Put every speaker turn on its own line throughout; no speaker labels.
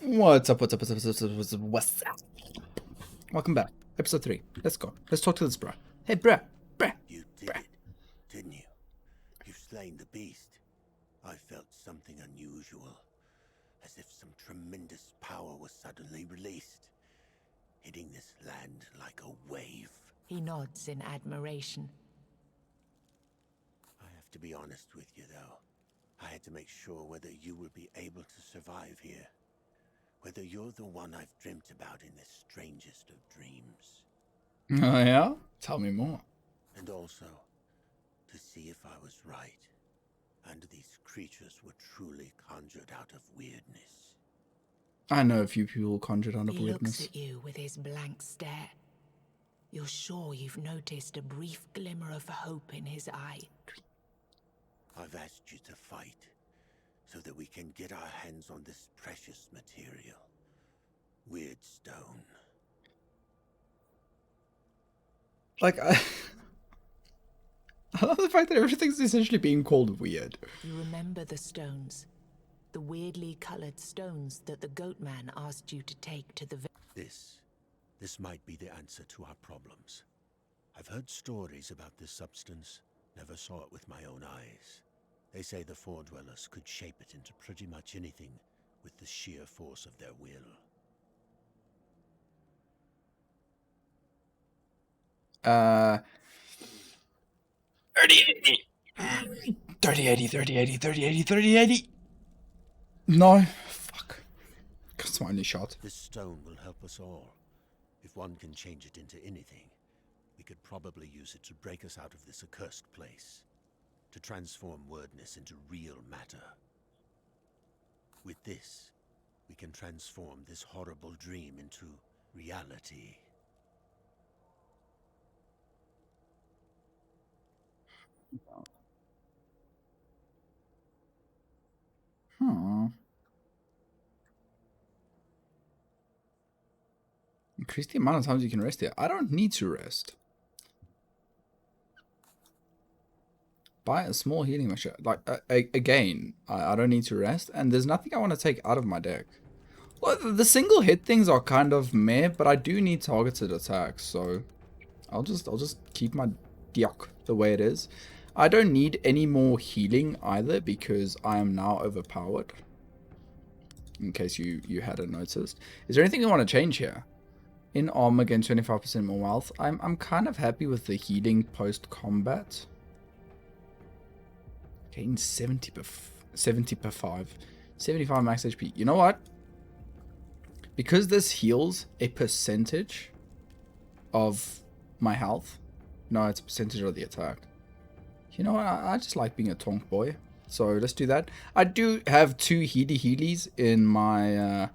What's up, what's up, what's up, what's up, what's up? Welcome back. Episode 3. Let's go. Let's talk to this bruh. Hey, bruh.
You did it, didn't you? You've slain the beast. I felt something unusual, as if some tremendous power was suddenly released, hitting this land like a wave.
He nods in admiration.
I have to be honest with you, though. I had to make sure whether you will be able to survive here. Whether you're the one I've dreamt about in this strangest of dreams.
Oh, yeah? Tell me more.
And also, to see if I was right, and these creatures were truly conjured out of weirdness.
I know a few people conjured out of
He
weirdness.
looks at you with his blank stare. You're sure you've noticed a brief glimmer of hope in his eye.
I've asked you to fight, so that we can get our hands on this precious material. Weird stone.
Like, I love the fact that everything's essentially being called weird.
You remember the stones. The weirdly colored stones that the goat man asked you to take to the
This might be the answer to our problems. I've heard stories about this substance, never saw it with my own eyes. They say the Four Dwellers could shape it into pretty much anything with the sheer force of their will.
Uh, 3080. 3080, 3080, 3080, 3080. No. Fuck. That's my only shot.
This stone will help us all. If one can change it into anything, we could probably use it to break us out of this accursed place. To transform wordness into real matter. With this, we can transform this horrible dream into reality. Increase the amount of times you can rest here. I don't need to rest. Buy a small healing measure. Like, again, I don't need to rest. And there's nothing I want to take out of my deck. Well, the single hit things are kind of meh, but I do need targeted attacks. So I'll just keep my diok the way it is. I don't need any more healing either because I am now overpowered. In case you hadn't noticed. Is there anything you want to change here? In armor, gain 25% more health. I'm kind of happy with the healing post combat. Gain 70 per 5. 75 max HP. You know what? Because this heals a percentage of my health. No, it's a percentage of the attack. You know what? I just like being a tonk boy. So let's do that. I do have 2 healies in my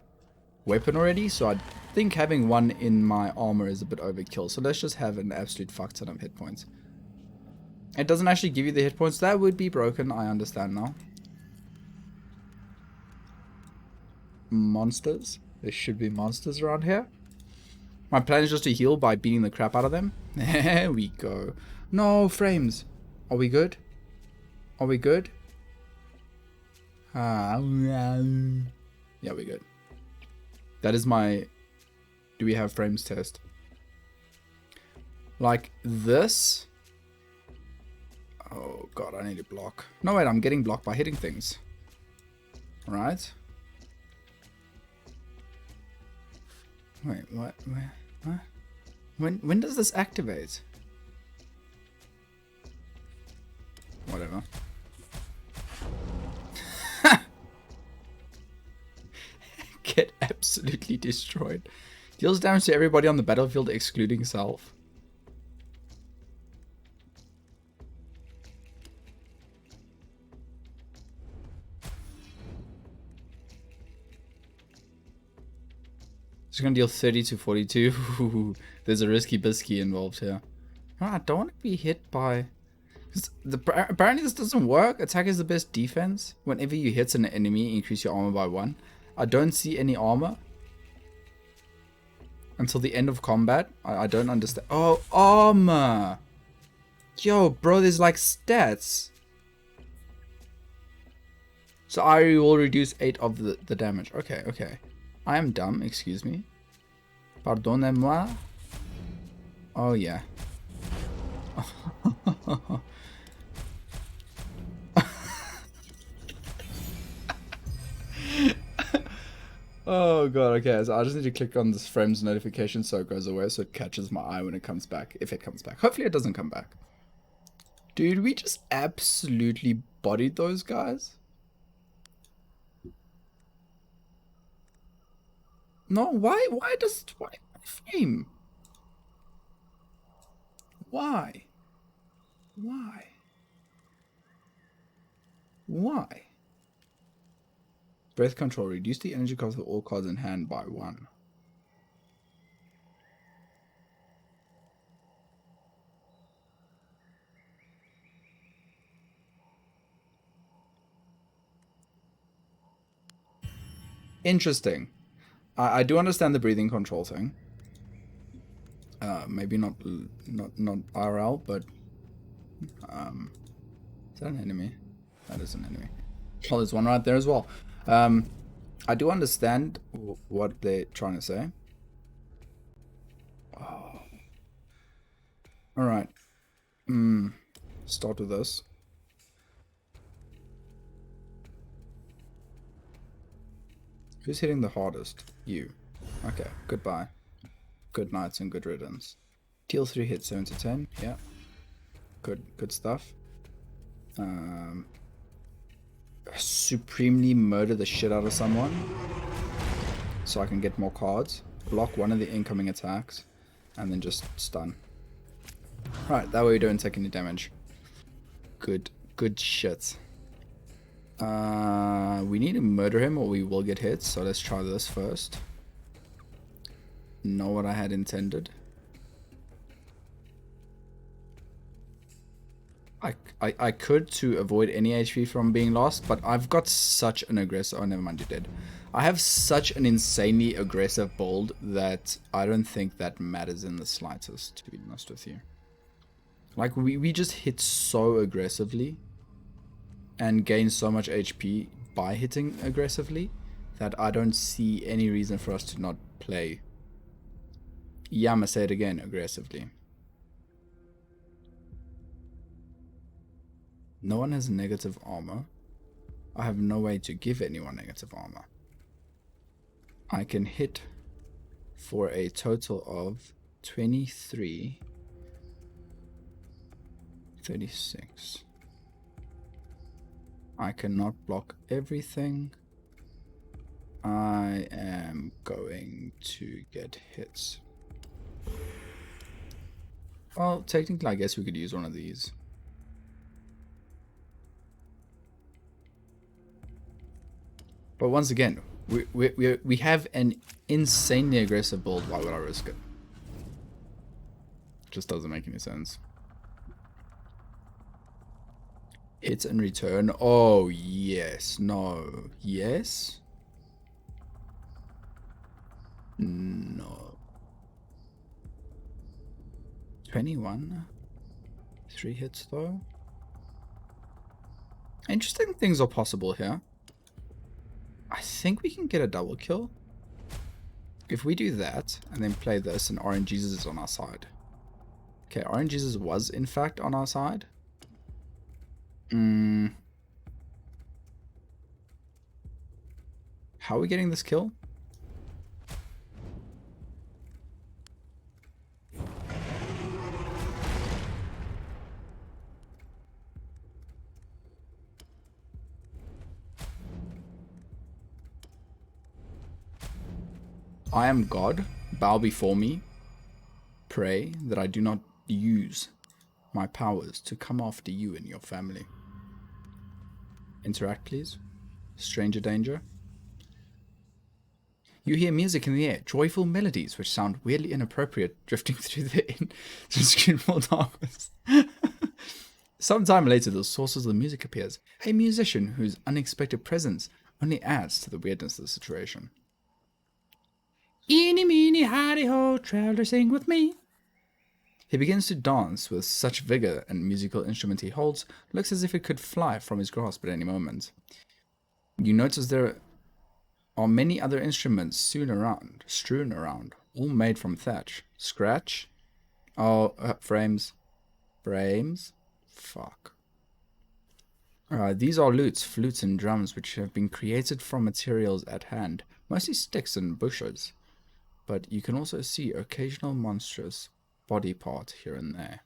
weapon already. So I think having one in my armor is a bit overkill. So let's just have an absolute fuck ton of hit points. It doesn't actually give you the hit points. That would be broken. I understand now. Monsters. There should be monsters around here. My plan is just to heal by beating the crap out of them. There we go. No frames. Are we good? Are we good? Yeah, we're good. That is my... Do we have frames test? Like this... Oh god, I need to block. No, wait, I'm getting blocked by hitting things. Alright. Wait, what? What? When does this activate? Whatever. Get absolutely destroyed. Deals damage to everybody on the battlefield excluding self. It's going to deal 30 to 42. There's a risky bisky involved here. No, I don't want to be hit by... Apparently this doesn't work. Attack is the best defense. Whenever you hit an enemy, increase your armor by 1. I don't see any armor. Until the end of combat. I don't understand. Oh, armor! Yo, bro, there's like stats. So I will reduce 8 of the damage. Okay, okay. I am dumb, excuse me. Pardonnez-moi. Oh, yeah. Oh god, okay, so I just need to click on this friend's notification so it goes away so it catches my eye when it comes back, if it comes back. Hopefully it doesn't come back. Dude, we just absolutely bodied those guys. No, why frame? Why? Breath control. Reduce the energy cost of all cards in hand by 1. Interesting. I do understand the breathing control thing. Maybe not RL, but is that an enemy? That is an enemy. Oh, there's one right there as well. I do understand what they're trying to say. Oh. All right. Start with this. Who's hitting the hardest? You. Okay. Goodbye. Good nights and good riddance. Deal 3 hits, 7 to 10. Yeah. Good stuff. Supremely murder the shit out of someone so I can get more cards. Block one of the incoming attacks and then just stun. Right, that way we don't take any damage. Good shit. We need to murder him or we will get hit, so let's try this first. Know what I had intended. I could to avoid any HP from being lost, but I've got such an aggressive... Oh, never mind, you did. I have such an insanely aggressive build that I don't think that matters in the slightest, to be honest with you. Like, we just hit so aggressively and gain so much HP by hitting aggressively that I don't see any reason for us to not play. Yeah, I'm gonna say it again, aggressively. No one has negative armor. I have no way to give anyone negative armor. I can hit for a total of 23, 36. I cannot block everything. I am going to get hits. Well, technically I guess we could use one of these. But once again, we have an insanely aggressive build. Why would I risk it? Just doesn't make any sense. Hit and return. Oh, yes. No. Yes? No. 21. 3 hits, though. Interesting things are possible here. I think we can get a double kill. If we do that, and then play this, and RNGesus is on our side. Okay, RNGesus was, in fact, on our side. How are we getting this kill? I am God, bow before me, pray that I do not use my powers to come after you and your family. Interact, please. Stranger danger. You hear music in the air, joyful melodies which sound weirdly inappropriate drifting through the inscrutable darkness. Sometime later, the source of the music appears, a musician whose unexpected presence only adds to the weirdness of the situation. Eeny, meeny, howdy ho, traveler, sing with me. He begins to dance with such vigor, and musical instrument he holds looks as if it could fly from his grasp at any moment. You notice there are many other instruments strewn around, all made from thatch. Scratch? Oh, frames. Frames? Fuck. These are lutes, flutes, and drums which have been created from materials at hand, mostly sticks and bushes. But you can also see occasional monstrous body part here and there.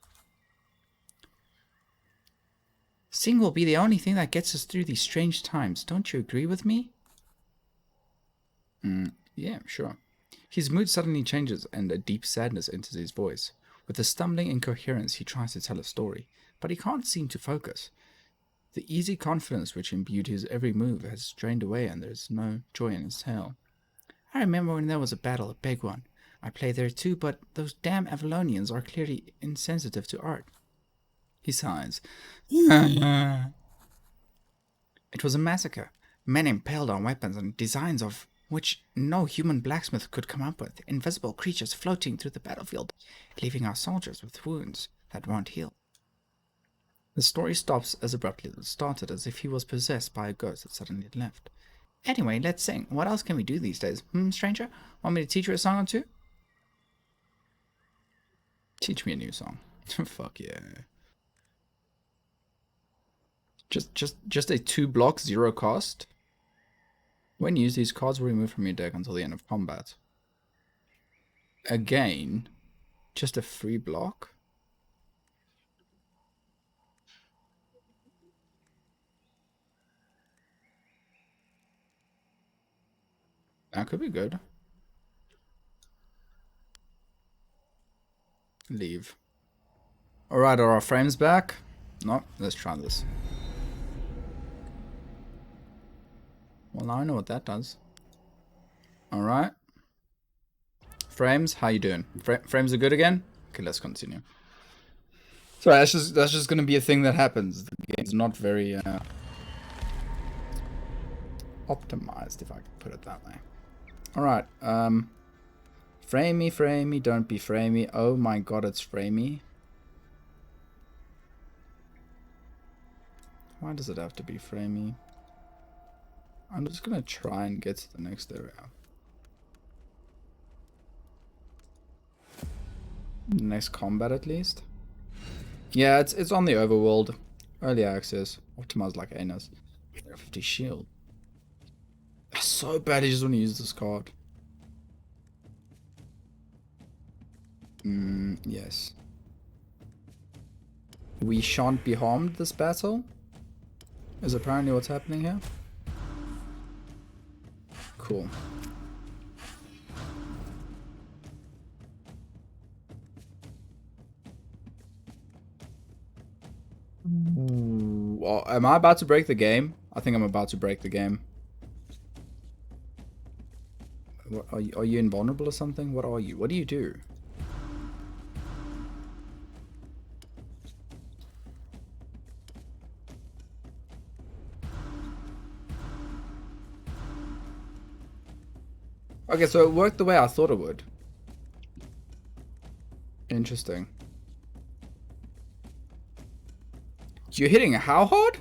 Sing will be the only thing that gets us through these strange times. Don't you agree with me? Yeah, sure. His mood suddenly changes and a deep sadness enters his voice. With a stumbling incoherence, he tries to tell a story, but he can't seem to focus. The easy confidence which imbued his every move has drained away and there's no joy in his tale. I remember when there was a battle, a big one. I played there too, but those damn Avalonians are clearly insensitive to art. He sighs. It was a massacre. Men impaled on weapons and designs of which no human blacksmith could come up with. Invisible creatures floating through the battlefield, leaving our soldiers with wounds that won't heal. The story stops as abruptly as it started, as if he was possessed by a ghost that suddenly left. Anyway, let's sing. What else can we do these days? Stranger? Want me to teach you a song or two? Teach me a new song. Fuck yeah. Just a 2-block, 0 cost. When used, these cards will remove from your deck until the end of combat. Again, just a free block. That could be good. Leave. Alright, are our frames back? No, let's try this. Well, now I know what that does. Alright. Frames, how you doing? Frames are good again? Okay, let's continue. Sorry, that's just gonna be a thing that happens. The game's not very optimized, if I could put it that way. Alright, framey, don't be framey. Oh my god, it's framey. Why does it have to be framey? I'm just gonna try and get to the next area. Next combat at least. Yeah, it's on the overworld. Early access. Optimized like anus. 50 shield. That's so bad, I just want to use this card. Yes. We shan't be harmed this battle. Is apparently what's happening here. Cool. Well, am I about to break the game? I think I'm about to break the game. What, are you invulnerable or something? What are you? What do you do? Okay, so it worked the way I thought it would. Interesting. You're hitting how hard?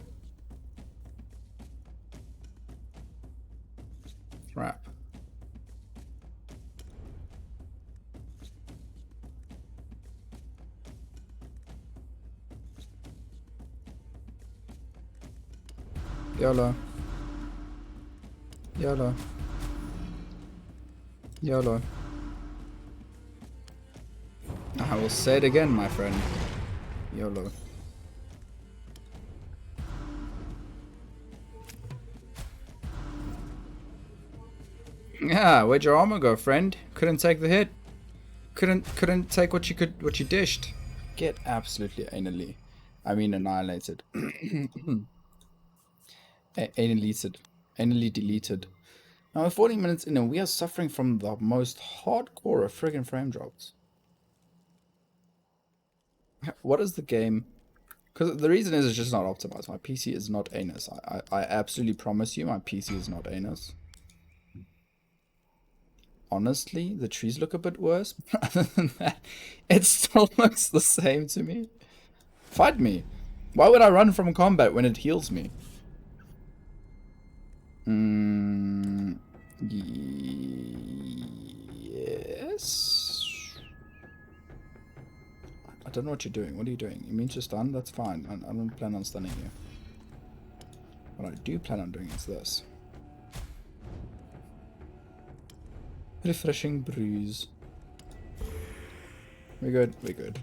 Crap. YOLO. YOLO. YOLO. I will say it again, my friend. YOLO. Yeah, where'd your armor go, friend? Couldn't take the hit. Couldn't take what you dished. Get absolutely anally. I mean annihilated. Anally deleted. Now we're 40 minutes in and we are suffering from the most hardcore of friggin' frame drops. What is the game? Because the reason is it's just not optimized. My PC is not anus. I absolutely promise you my PC is not anus. Honestly, the trees look a bit worse, but other than that, it still looks the same to me. Fight me. Why would I run from combat when it heals me? guess. I don't know what you're doing. What are you doing? You mean to stun? That's fine. I don't plan on stunning you. What I do plan on doing is this. Refreshing bruise. We're good. We're good.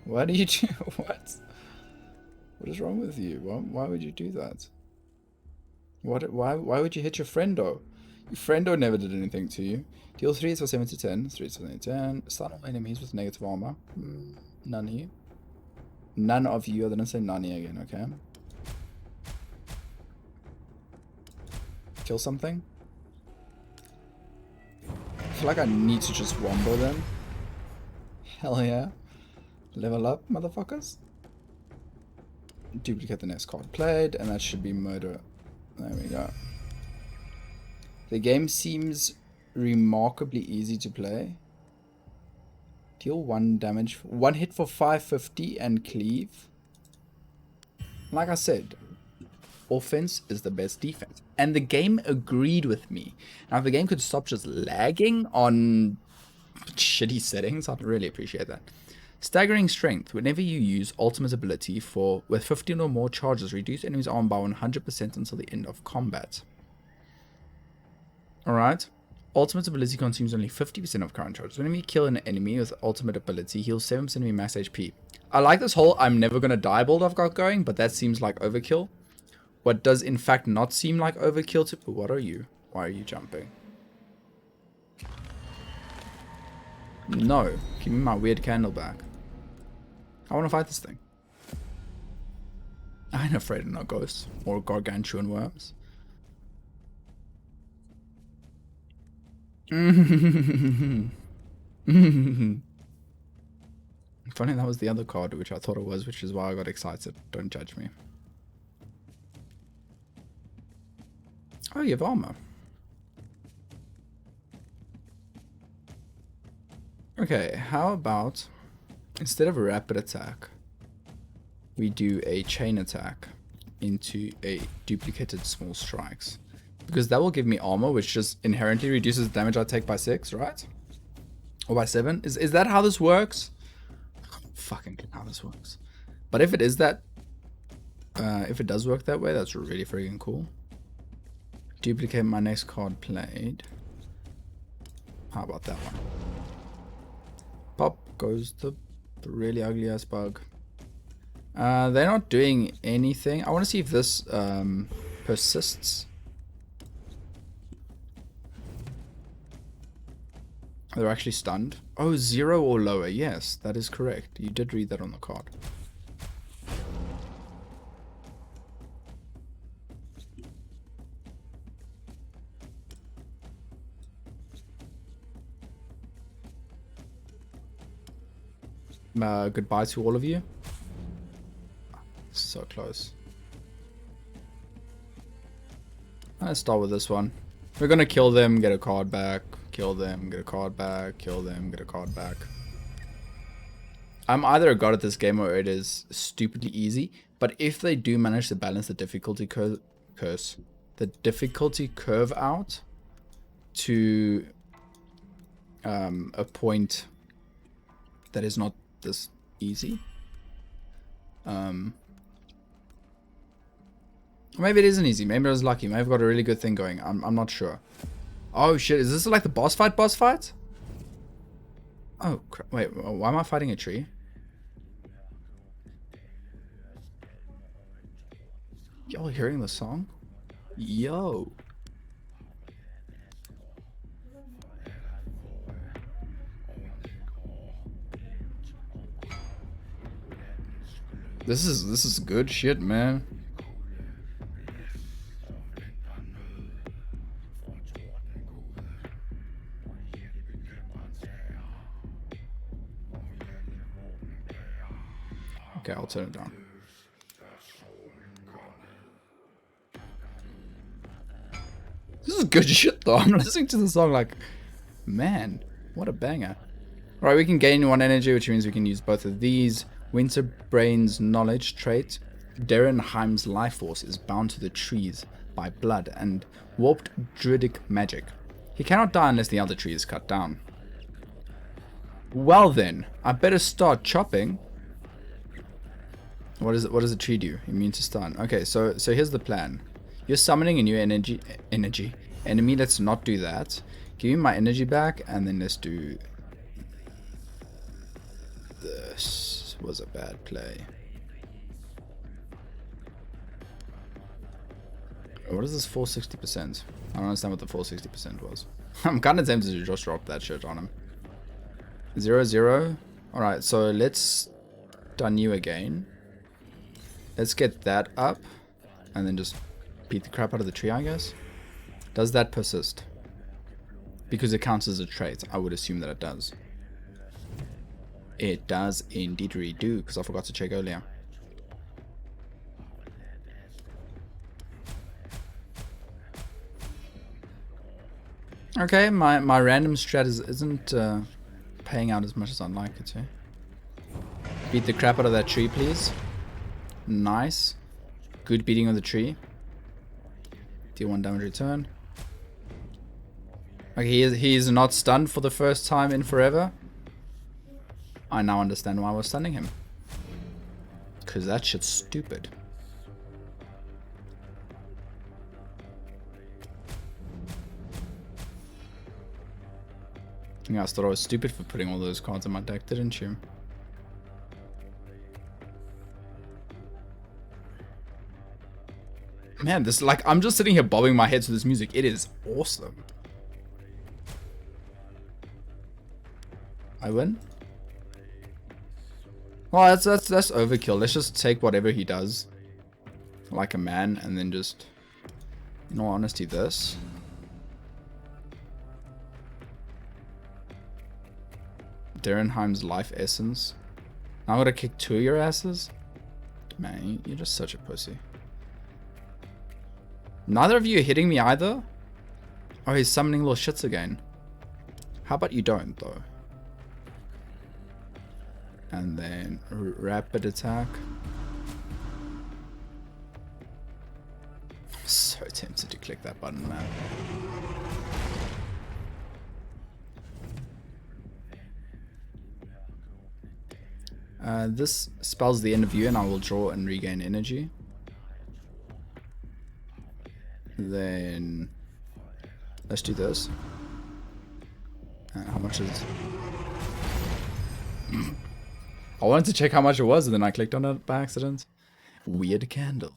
Why do you do what? What is wrong with you? Why would you do that? Why would you hit your friendo? Your friendo never did anything to you. Deal 3 for 7 to 10. 3 to 7 to 10. Stun all enemies with negative armor. None of you. None of you. I didn't say none again, okay? Kill something? I feel like I need to just wombo them. Hell yeah. Level up, motherfuckers. Duplicate the next card played, and that should be murder. There we go. The game seems remarkably easy to play. Deal 1 damage. 1 hit for 550 and cleave. Like I said, offense is the best defense. And the game agreed with me. Now, if the game could stop just lagging on shitty settings, I'd really appreciate that. Staggering strength. Whenever you use ultimate ability with 15 or more charges, reduce enemies' armor by 100% until the end of combat. Alright. Ultimate ability consumes only 50% of current charges. Whenever you kill an enemy with ultimate ability, heals 7% of your max HP. I like this whole I'm never gonna die build I've got going, but that seems like overkill. What does in fact not seem like overkill to... What are you? Why are you jumping? No. Give me my weird candle back. I want to fight this thing. I ain't afraid of no ghosts or gargantuan worms. Funny, that was the other card, which I thought it was, which is why I got excited. Don't judge me. Oh, you have armor. Okay, how about instead of a rapid attack, we do a chain attack into a duplicated small strikes. Because that will give me armor, which just inherently reduces the damage I take by 6, right? Or by 7. Is that how this works? Fucking how this works. But if it is that, if it does work that way, that's really freaking cool. Duplicate my next card played. How about that one? Pop goes the really ugly ass bug. They're not doing anything. I want to see if this persists. They're actually stunned. Oh, 0 or lower. Yes, that is correct. You did read that on the card. Goodbye to all of you. So close. Let's start with this one. We're gonna kill them, get a card back. Kill them, get a card back. Kill them, get a card back. I'm either a god at this game or it is stupidly easy. But if they do manage to balance the difficulty curve out to a point that is not this easy. Maybe it isn't easy. Maybe I was lucky. Maybe I've got a really good thing going. I'm not sure. Oh shit, is this like the boss fight? Oh crap. Wait, why am I fighting a tree? Y'all hearing the song? Yo. This is good shit, man. Okay, I'll turn it down. This is good shit though. I'm listening to the song like, man, what a banger. Alright, we can gain 1 energy, which means we can use both of these. Winterbrain's knowledge trait. Derenheim's life force is bound to the trees. by blood and warped druidic magic. He cannot die unless the other tree is cut down. Well then, I better start chopping. What does the tree do? Immune to stun. Okay, so here's the plan. You're summoning a new enemy. Let's not do that. Give me my energy back, and then let's do... This was a bad play. What is this 460%? I don't understand what the 460% was. I'm kind of tempted to just drop that shit on him. 0-0. Alright, so let's stun you again. Let's get that up. And then just beat the crap out of the tree, I guess. Does that persist? Because it counts as a trait. I would assume that it does. It does indeed do, because I forgot to check earlier. Okay, my random strat isn't paying out as much as I'd like it to. Beat the crap out of that tree, please. Nice. Good beating of the tree. Deal 1 damage return. Okay, he is not stunned for the first time in forever. I now understand why I was stunning him. Because that shit's stupid. You guys thought I was stupid for putting all those cards in my deck, didn't you? Man, this, like, I'm just sitting here bobbing my head to this music. It is awesome. I win? Well, that's overkill. Let's just take whatever he does like a man, and then just, in all honesty, this. Derenheim's life essence. Now I'm gonna kick 2 of your asses? Man, you're just such a pussy. Neither of you are hitting me either? Oh, he's summoning little shits again. How about you don't, though? And then rapid attack. I'm so tempted to click that button, man. This spells the end of you, and I will draw and regain energy. Then let's do this. How much is... I wanted to check how much it was, and then I clicked on it by accident. Weird candle.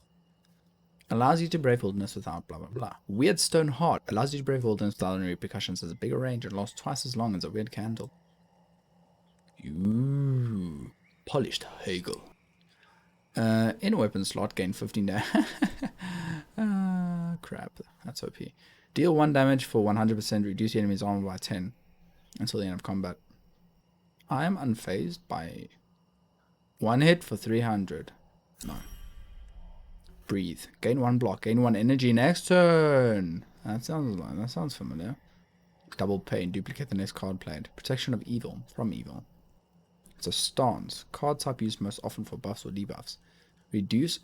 Allows you to brave wilderness without blah blah blah. Weird stone heart. Allows you to brave wilderness without any repercussions. Has a bigger range and lasts twice as long as a weird candle. Ooh. Polished Hegel. In a weapon slot, gain 15 damage. Crap. That's OP. Deal 1 damage for 100%. Reduce the enemy's armor by 10 until the end of combat. I am unfazed by 1 hit for 300. No. Breathe. Gain 1 block. Gain 1 energy next turn. That sounds familiar. Double pain. Duplicate the next card played. Protection of evil. From evil. It's a stance. Card type used most often for buffs or debuffs. Reduce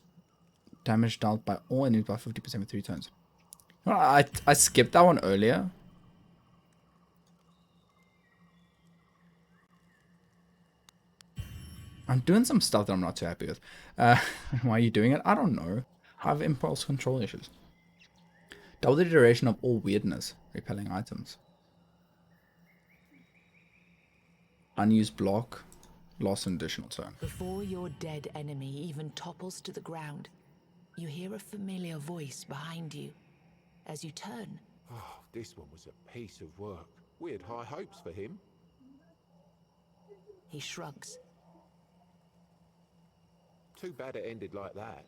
damage dealt by all enemies by 50% for 3 turns. Well, I skipped that one earlier. I'm doing some stuff that I'm not too happy with. Why are you doing it? I don't know. I have impulse control issues. Double the duration of all weirdness. Repelling items. Unused block. Lost an additional turn.
Before your dead enemy even topples to the ground, you hear a familiar voice behind you. As you turn...
Oh, this one was a piece of work. We had high hopes for him.
He shrugs.
Too bad it ended like that.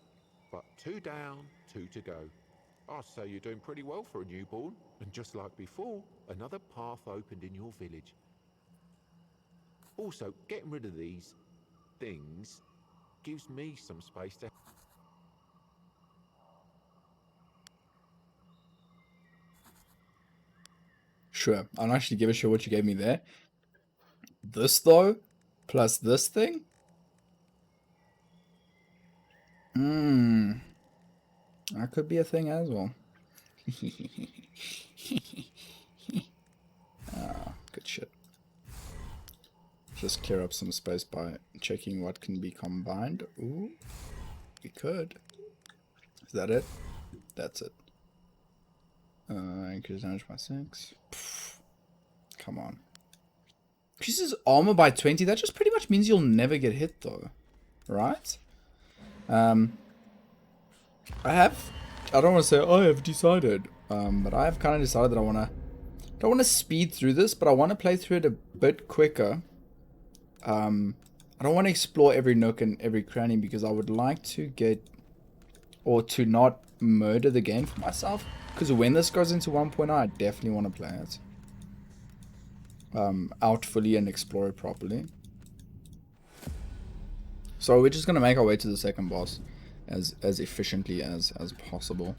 But 2 down, 2 to go. I'd say you're doing pretty well for a newborn. And just like before, another path opened in your village. Also, getting rid of these things gives me some space to...
Sure, I don't actually give a shit what you gave me there. This though, plus this thing. That could be a thing as well. Good shit. Just clear up some space by checking what can be combined. Ooh, we could. Is that it? That's it. Increase damage by 6. Pfft. Come on. Increases armor by 20. That just pretty much means you'll never get hit though. Right? I don't want to say I have decided. But I have kind of decided that I don't want to speed through this, but I want to play through it a bit quicker. I don't want to explore every nook and every cranny because I would like to get, or to not murder the game for myself. Because when this goes into 1.0, I definitely want to play it out fully and explore it properly. So we're just gonna make our way to the second boss as efficiently as possible.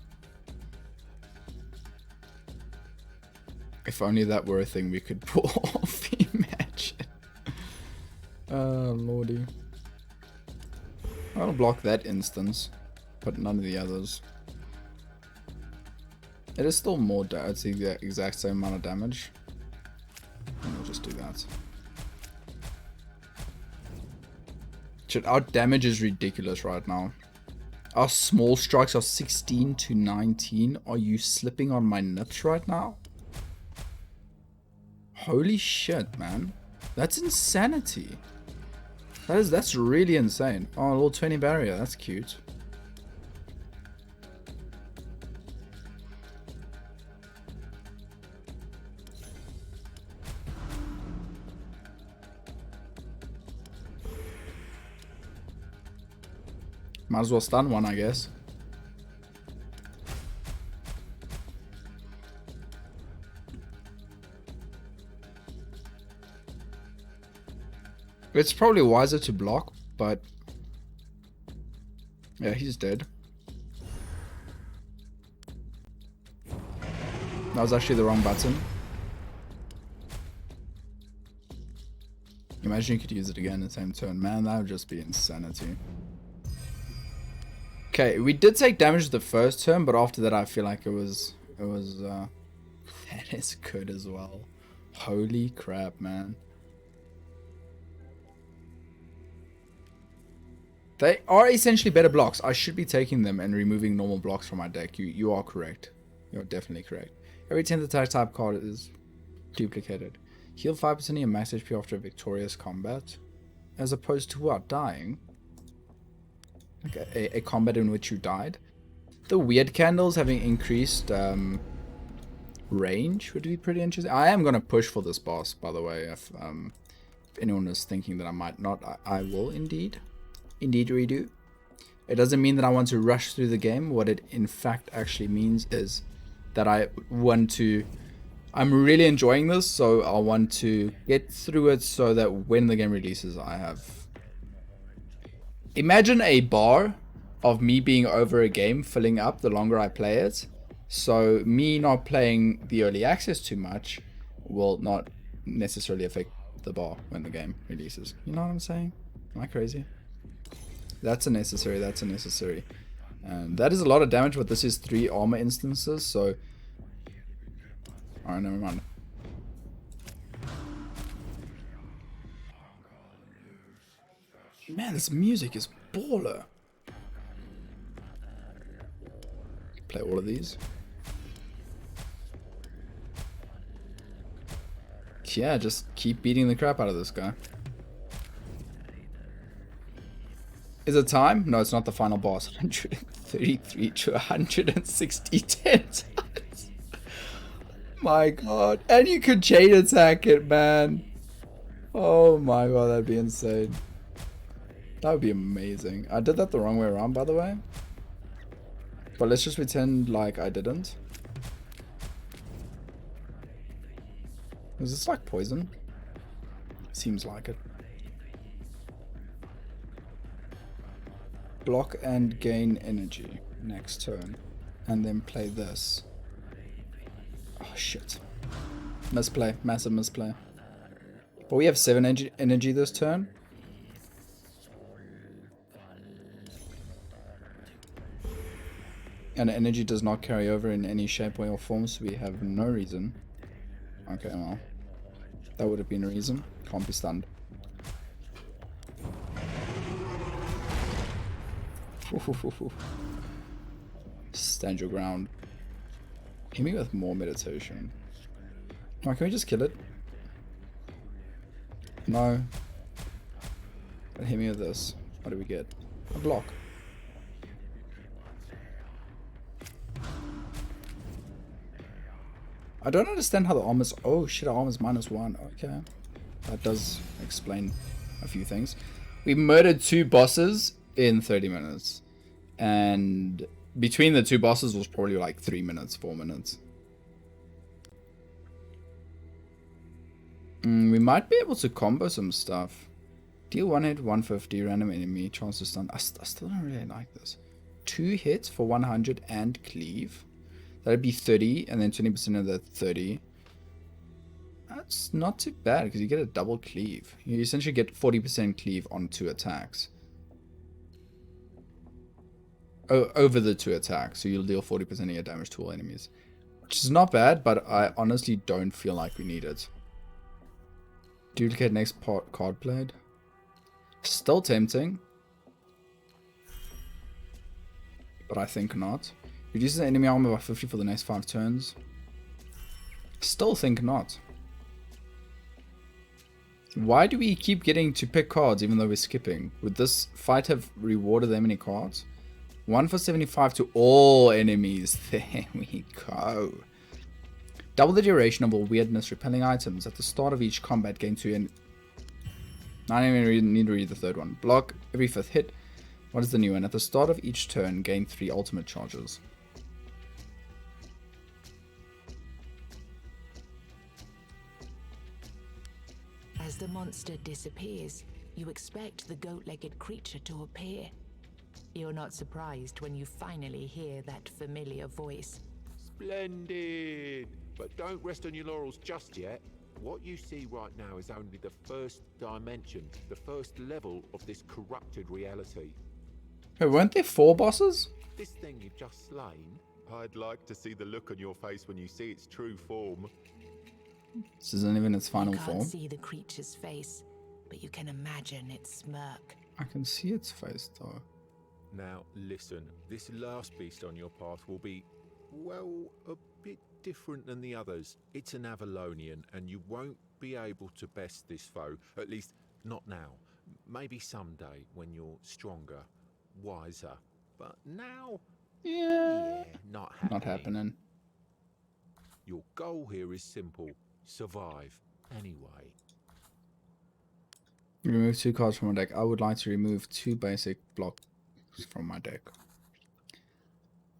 If only that were a thing we could pull off. Imagine. Oh lordy. I'll block that instance, but none of the others. It is still more it's the exact same amount of damage. And we'll just do that. Shit, our damage is ridiculous right now. Our small strikes are 16 to 19. Are you slipping on my nips right now? Holy shit, man. That's insanity. That's really insane. Oh, a little 20 barrier. That's cute. Might as well stun one, I guess. It's probably wiser to block, but yeah, he's dead. That was actually the wrong button. Imagine you could use it again in the same turn. Man, that would just be insanity. Okay, we did take damage the first turn, but after that I feel like it was that is good as well. Holy crap, man. They are essentially better blocks. I should be taking them and removing normal blocks from my deck. You are correct. You're definitely correct. Every 10th attack type card is duplicated. Heal 5% of your max HP after a victorious combat. As opposed to what? Dying? Okay, a combat in which you died. The weird candles having increased range would be pretty interesting. I am going to push for this boss, by the way. If anyone is thinking that I might not, I will indeed. Indeed redo. It doesn't mean that I want to rush through the game. What it in fact actually means is that I want to... I'm really enjoying this, so I want to get through it so that when the game releases, I have... Imagine a bar of me being over a game filling up the longer I play it. So me not playing the early access too much will not necessarily affect the bar when the game releases. You know what I'm saying? Am I crazy? That's a necessary. And that is a lot of damage, but this is 3 armor instances, so... Alright, never mind. Man, this music is baller. Play all of these. Yeah, just keep beating the crap out of this guy. Is it time? No, it's not the final boss. 133 to 160 times. My god. And you could chain attack it, man. Oh my god, that'd be insane. That would be amazing. I did that the wrong way around, by the way. But let's just pretend like I didn't. Is this like poison? Seems like it. Block and gain energy next turn. And then play this. Oh shit. Misplay. Massive misplay. But we have 7 energy this turn. And And energy does not carry over in any shape, way, or form, so we have no reason. Okay, well. That would have been a reason. Can't be stunned. Stand your ground. Hit me with more meditation. Come on, can we just kill it? No. But hit me with this. What do we get? A block. I don't understand how the armor's... Oh shit, our armor's -1. Okay. That does explain a few things. We murdered 2 bosses in 30 minutes. And between the 2 bosses was probably like 3 minutes, 4 minutes. We might be able to combo some stuff. Deal 1 hit, 150, random enemy, chance to stun. I still don't really like this. 2 hits for 100 and cleave. That'd be 30, and then 20% of the 30. That's not too bad, because you get a double cleave. You essentially get 40% cleave on 2 attacks. Oh, over the 2 attacks, so you'll deal 40% of your damage to all enemies. Which is not bad, but I honestly don't feel like we need it. Duplicate next part card played. Still tempting. But I think not. Reduces the enemy armor by 50 for the next 5 turns. Still think not. Why do we keep getting to pick cards even though we're skipping? Would this fight have rewarded them any cards? 1 for 75 to all enemies. There we go. Double the duration of all weirdness repelling items. At the start of each combat, gain 2 and... I don't even need to read the third one. Block every 5th hit. What is the new one? At the start of each turn, gain 3 ultimate charges.
As the monster disappears, you expect the goat-legged creature to appear. You're not surprised when you finally hear that familiar voice.
Splendid! But don't rest on your laurels just yet. What you see right now is only the first dimension, the first level of this corrupted reality.
Hey, weren't there 4 bosses?
This thing you've just slain, I'd like to see the look on your face when you see its true form.
This isn't even its final
You can't
form.
see the creature's face, but you can imagine its smirk.
I can see its face though.
Now listen, this last beast on your path will be, well, a bit different than the others. It's an Avalonian, and you won't be able to best this foe, at least not now. Maybe someday when you're stronger, wiser. But now, yeah, not happening.
Not happening.
Your goal here is simple. Survive anyway.
Remove 2 cards from my deck. I would like to remove 2 basic blocks from my deck.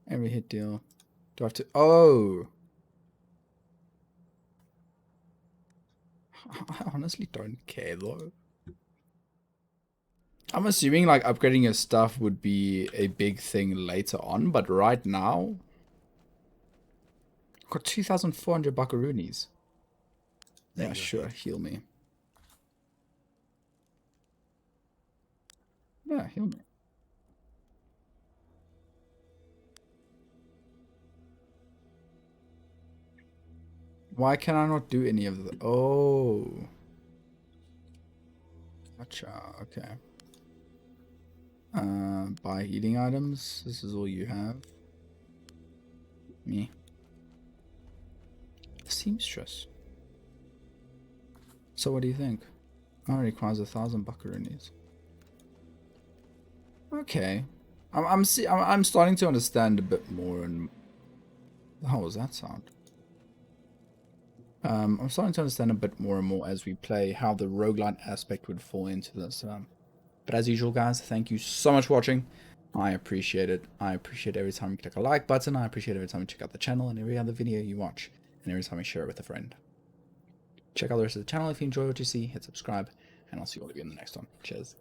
Every hit deal. Do I have to... Oh! I honestly don't care though. I'm assuming like upgrading your stuff would be a big thing later on, but right now... I've got 2,400 buckaroonies. Yeah, sure, heal me. Yeah, heal me. Why can I not do any of the... Oh. Gotcha, okay. Buy healing items. This is all you have. Me. Seamstress. So what do you think? Oh, it requires 1,000 buckaroonies. Okay. I'm starting to understand a bit more. And how was that sound? I'm starting to understand a bit more and more as we play how the roguelite aspect would fall into this. But as usual, guys, thank you so much for watching. I appreciate it. I appreciate every time you click a like button. I appreciate every time you check out the channel and every other video you watch. And every time you share it with a friend. Check out the rest of the channel if you enjoy what you see. Hit subscribe. And I'll see you all again in the next one. Cheers.